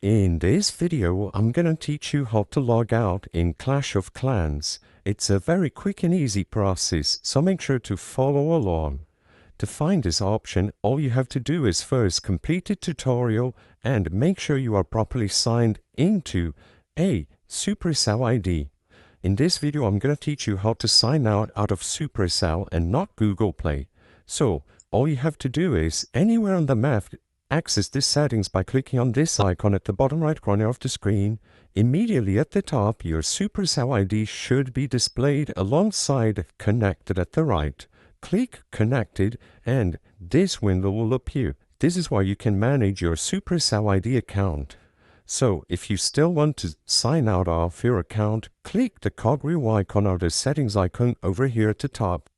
In this video, I'm gonna teach you how to log out in Clash of Clans. It's a very quick and easy process, so make sure to follow along. To find this option, all you have to do is first complete the tutorial and make sure you are properly signed into a Supercell ID. In this video, I'm gonna teach you how to sign out of Supercell and not Google Play. So, all you have to do is, anywhere on the map, access these settings by clicking on this icon at the bottom right corner of the screen. Immediately at the top, your Supercell ID should be displayed alongside Connected at the right. Click Connected and this window will appear. This is where you can manage your Supercell ID account. So, if you still want to sign out of your account, click the cogwheel icon or the settings icon over here at the top.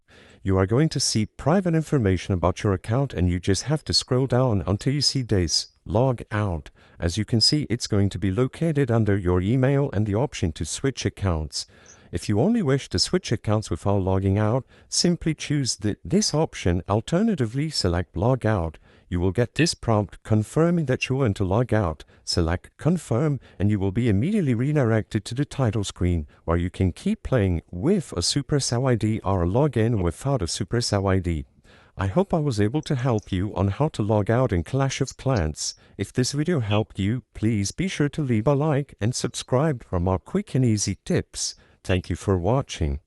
You are going to see private information about your account and you just have to scroll down until you see this, log out. As you can see, it's going to be located under your email and the option to switch accounts. If you only wish to switch accounts without logging out, simply choose this option, alternatively select log out. You will get this prompt confirming that you want to log out. Select confirm and you will be immediately redirected to the title screen where you can keep playing with a Supercell ID or log in without a Supercell ID. I hope I was able to help you on how to log out in Clash of Clans. If this video helped you, please be sure to leave a like and subscribe for more quick and easy tips. Thank you for watching.